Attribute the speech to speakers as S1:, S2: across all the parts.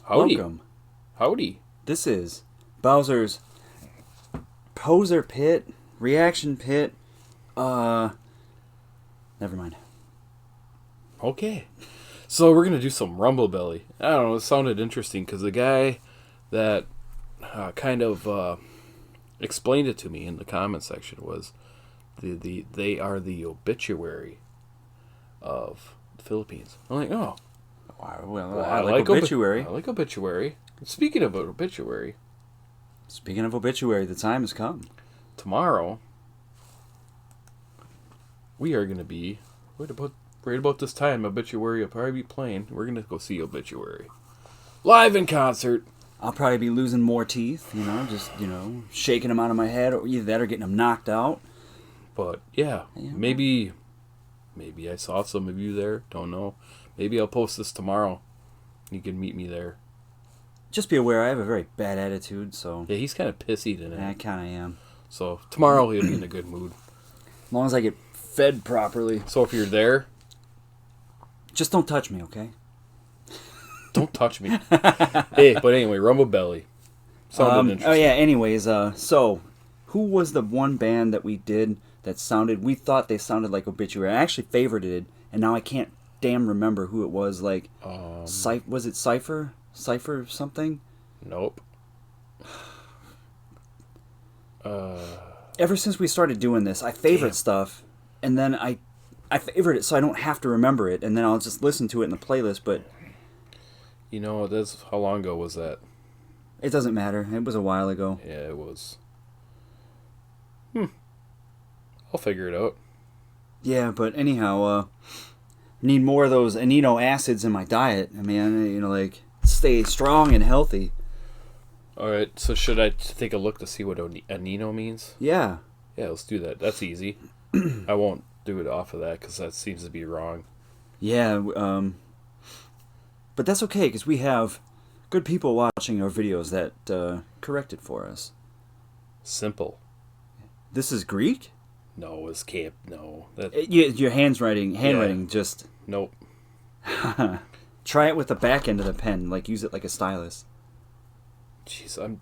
S1: Howdy.
S2: Welcome.
S1: Howdy.
S2: This is Bowser's Poser Pit, Reaction Pit. Never mind.
S1: Okay. So we're going to do some Rumblebelly. I don't know, it sounded interesting because the guy that kind of explained it to me in the comment section was they are the obituary of the Philippines. I'm like, oh.
S2: Well, I like obituary.
S1: I like obituary. Speaking of obituary.
S2: Speaking of obituary, the time has come.
S1: Tomorrow, we are going to be, right about this time, obituary will probably be playing. We're going to go see obituary. Live in concert.
S2: I'll probably be losing more teeth, just, shaking them out of my head, or either that or getting them knocked out.
S1: But, yeah, maybe I saw some of you there. Don't know. Maybe I'll post this tomorrow. You can meet me there.
S2: Just be aware, I have a very bad attitude, so...
S1: Yeah, he's kind of pissy today.
S2: Yeah, I kind of am.
S1: So, tomorrow he'll be in a good mood.
S2: As long as I get fed properly.
S1: So, if you're there...
S2: Just don't touch me, okay?
S1: Don't touch me. Hey, but anyway, Rumblebelly. Sounded interesting.
S2: Oh, yeah, anyways, so... Who was the one band that we did that sounded... We thought they sounded like Obituary. I actually favorited it, and now I can't damn remember who it was. Like, was it Cypher? Cypher something?
S1: Nope.
S2: Ever since we started doing this, I favorite stuff, and then I favorite it so I don't have to remember it, and then I'll just listen to it in the playlist, but...
S1: How long ago was that?
S2: It doesn't matter. It was a while ago.
S1: Yeah, it was. I'll figure it out.
S2: Yeah, but anyhow, need more of those amino acids in my diet. I mean, stay strong and healthy.
S1: Alright, so should I take a look to see what ANINO means?
S2: Yeah.
S1: Yeah, let's do that. That's easy. I won't do it off of that because that seems to be wrong.
S2: Yeah, but that's okay because we have good people watching our videos that correct it for us.
S1: Simple.
S2: This is Greek?
S1: No, it's camp. No.
S2: Your handwriting just...
S1: Nope.
S2: Try it with the back end of the pen. Use it like a stylus.
S1: Jeez, I'm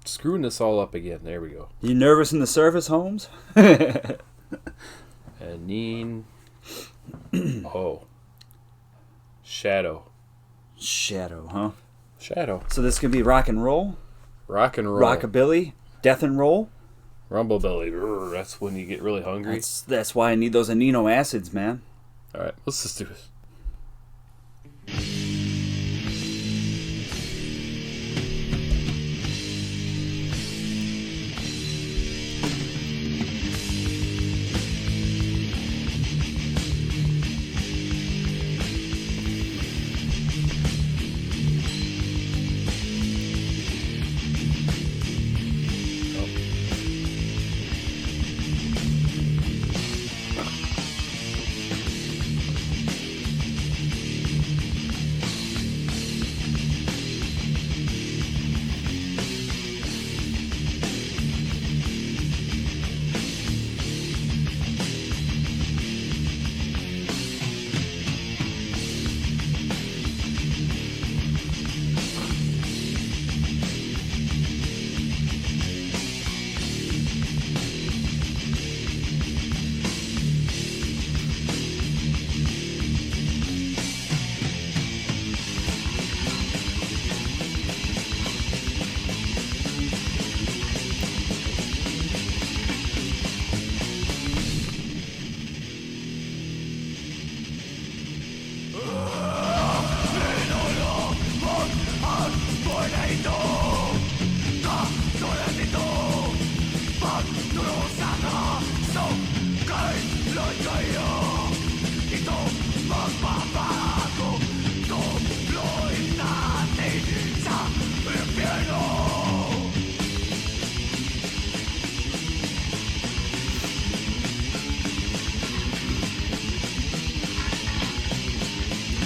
S1: screwing this all up again. There we go.
S2: You nervous in the service, Holmes?
S1: Oh. Shadow.
S2: Shadow, huh?
S1: Shadow.
S2: So this could be rock and roll?
S1: Rock and roll.
S2: Rockabilly? Death and roll?
S1: Rumblebelly. That's when you get really hungry.
S2: That's why I need those amino acids, man.
S1: Alright, let's just do this.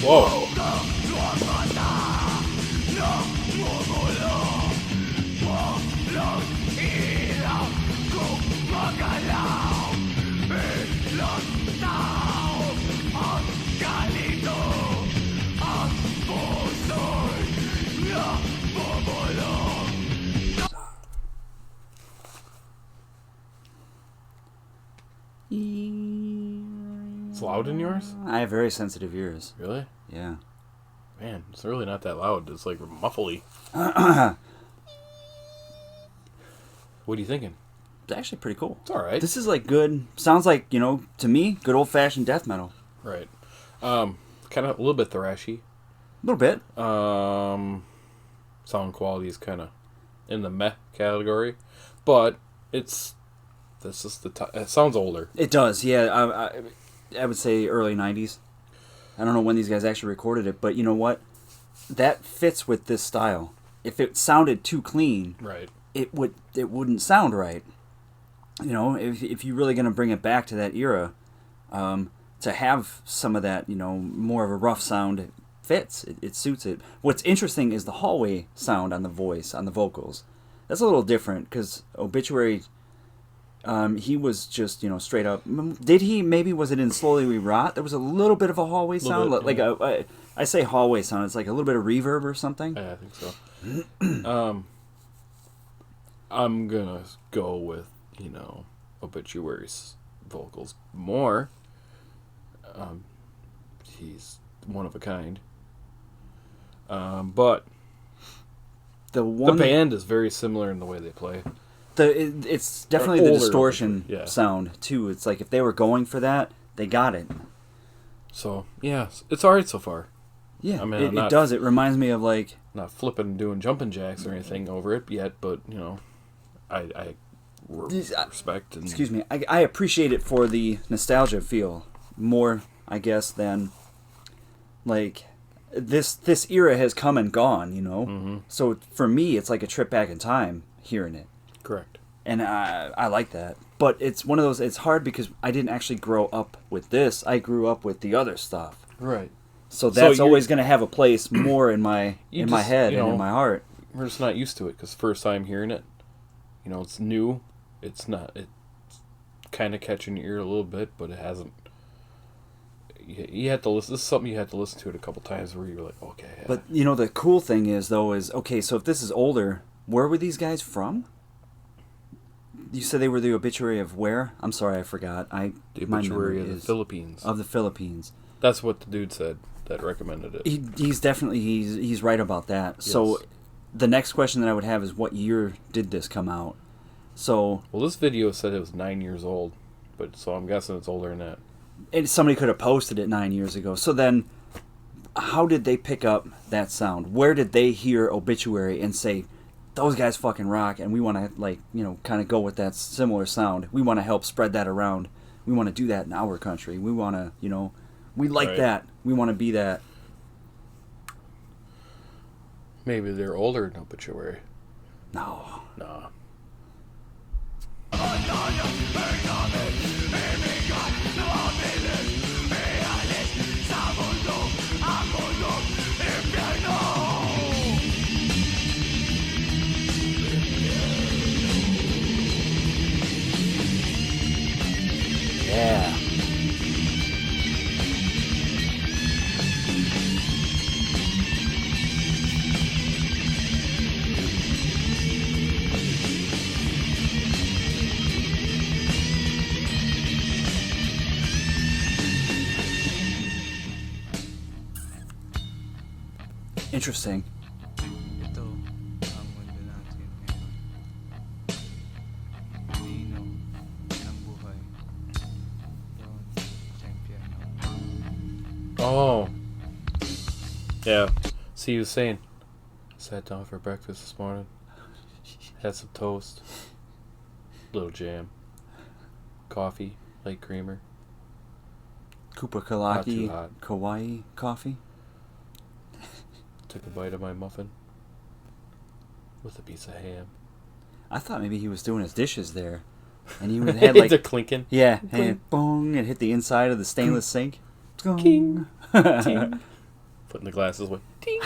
S1: Whoa. It's loud in yours?
S2: I have very sensitive ears.
S1: Really?
S2: Yeah.
S1: Man, it's really not that loud. It's like muffly. What are you thinking?
S2: It's actually pretty cool.
S1: It's all right.
S2: This is like good. Sounds like, to me, good old-fashioned death metal.
S1: Right. Kind of a little bit thrashy.
S2: A little bit.
S1: Sound quality is kind of in the meh category, but it sounds older.
S2: It does, yeah. I would say early 90s. I don't know when these guys actually recorded it, but you know what? That fits with this style. If it sounded too clean,
S1: right,
S2: it wouldn't sound right. If you're really going to bring it back to that era, to have some of that, more of a rough sound, it fits. It suits it. What's interesting is the hallway sound on the voice, on the vocals. That's a little different because Obituary, he was just, straight up. Did he? Maybe was it in Slowly We Rot? There was a little bit of a hallway sound. Bit, yeah. I say hallway sound. It's like a little bit of reverb or something.
S1: Yeah, I think so. I'm going to go with, Obituary's vocals more. He's one of a kind. But the band is very similar in the way they play.
S2: It's definitely the distortion sound too. It's like if they were going for that, they got it. So yeah, it's alright so far. Yeah, I mean, it does. It reminds me of like
S1: not flipping and doing jumping jacks or anything over it yet, but I respect. And,
S2: excuse me, I appreciate it for the nostalgia feel more, I guess, than like this era has come and gone.
S1: Mm-hmm.
S2: So for me, it's like a trip back in time hearing it.
S1: Correct.
S2: And I like that. But it's one of those, it's hard because I didn't actually grow up with this. I grew up with the other stuff.
S1: Right.
S2: So that's always going to have a place more in my head and in my heart.
S1: We're just not used to it because first time hearing it, it's new. It's kind of catching your ear a little bit, but it hasn't. You had to listen. This is something you had to listen to it a couple times where you were like, okay. Yeah.
S2: But the cool thing is okay. So if this is older, where were these guys from? You said they were the Obituary of where? I'm sorry, I forgot. The
S1: Obituary of the Philippines.
S2: Of the Philippines.
S1: That's what the dude said that recommended it.
S2: He's definitely he's right about that. Yes. So the next question that I would have is, what year did this come out? So
S1: this video said it was 9 years old, so I'm guessing it's older than that.
S2: And somebody could have posted it 9 years ago. So then, how did they pick up that sound? Where did they hear Obituary and say, those guys fucking rock, and we want to, kind of go with that similar sound. We want to help spread that around. We want to do that in our country. We want to, we like that. We want to be that.
S1: Maybe they're older than Obituary.
S2: No. Yeah. Interesting.
S3: Ito ang mundo natin ngayon. Anino ng buhay. Yung champion.
S1: Oh. Yeah. See, he was saying, sat down for breakfast this morning. Had some toast. Little jam. Coffee. Light creamer.
S2: Koopa
S1: Not
S2: Kalaki
S1: too hot.
S2: Kawaii coffee.
S1: Took a bite of my muffin. With a piece of ham.
S2: I thought maybe he was doing his dishes there. And he had like...
S1: They're clinking.
S2: Yeah. And boom, and hit the inside of the stainless sink.
S1: King. Ting. Putting the glasses away. Ting.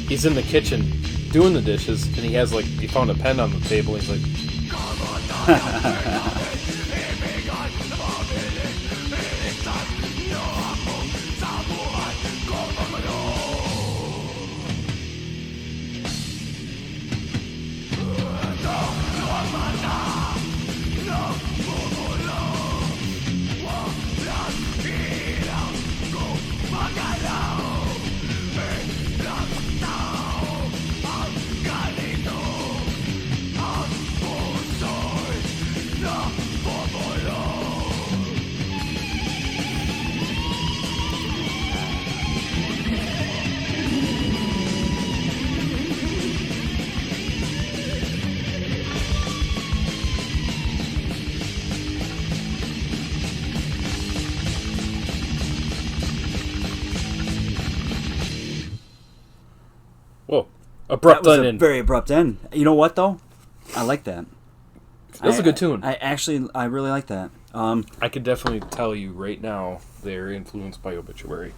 S1: He's in the kitchen doing the dishes, and he found a pen on the table, and he's like... Abrupt
S2: that was
S1: ending.
S2: a very abrupt end. You know what though? I like that.
S1: That's a good tune.
S2: I really like that.
S1: I could definitely tell you right now they're influenced by Obituary.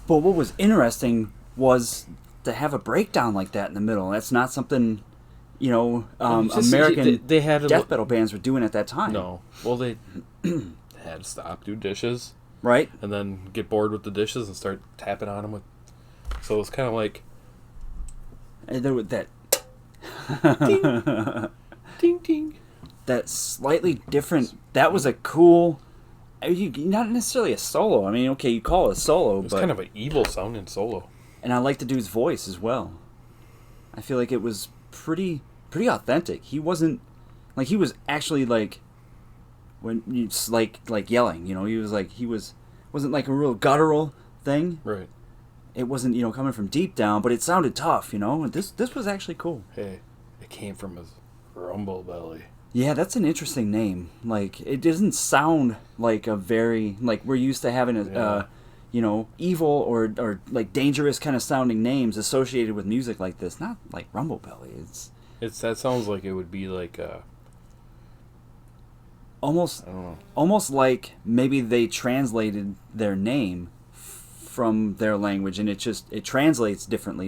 S2: But what was interesting was to have a breakdown like that in the middle. That's not something, American
S1: they had a
S2: death metal bands were doing at that time.
S1: No. Well, they had to stop, do dishes,
S2: Right?
S1: and then get bored with the dishes and start tapping on them with. So it's kind of like
S2: And there was that
S1: ding ding.
S2: that slightly different. That was a cool. Not necessarily a solo. I mean, okay, you call it a solo,
S1: It was
S2: but
S1: kind of an evil sounding solo.
S2: and I like the dude's voice as well. I feel like it was pretty authentic. He wasn't like he was actually like when you like yelling. He wasn't like a real guttural thing.
S1: Right.
S2: It wasn't coming from deep down, but it sounded tough. And this was actually cool.
S1: Hey, it came from his Rumblebelly.
S2: Yeah, that's an interesting name. Like, it doesn't sound like a very like we're used to having evil or like dangerous kind of sounding names associated with music like this. Not like Rumblebelly.
S1: That sounds like it would be like
S2: Almost
S1: I don't know.
S2: almost like maybe they translated their name from their language and it translates differently.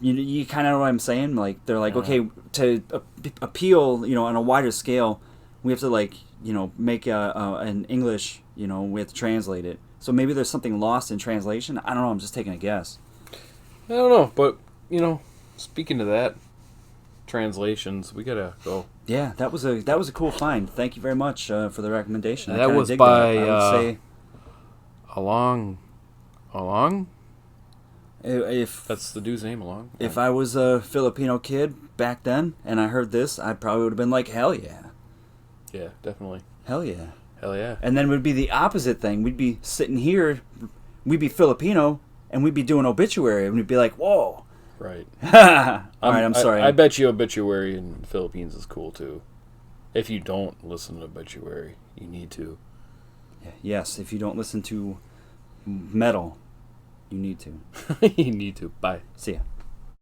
S2: You kind of know what I'm saying? Like they're like, okay, to appeal, on a wider scale, we have to make an English, we have to translate it. So maybe there's something lost in translation. I don't know. I'm just taking a guess.
S1: I don't know, but speaking of that, translations, we gotta go.
S2: Yeah, that was a cool find. Thank you very much for the recommendation.
S1: That
S2: I
S1: was
S2: dig
S1: by
S2: that. I would say
S1: Along.
S2: if
S1: That's the dude's name, Along.
S2: if I was a Filipino kid back then and I heard this, I probably would have been like, hell yeah.
S1: Yeah, definitely.
S2: Hell yeah.
S1: Hell yeah.
S2: And then it would be the opposite thing. We'd be sitting here, we'd be Filipino, and we'd be doing Obituary, and we'd be like, whoa.
S1: Right.
S2: All right, I'm sorry.
S1: I bet you Obituary in the Philippines is cool too. If you don't listen to Obituary, you need to.
S2: Yes, if you don't listen to metal, you need to.
S1: You need to. Bye.
S2: See ya.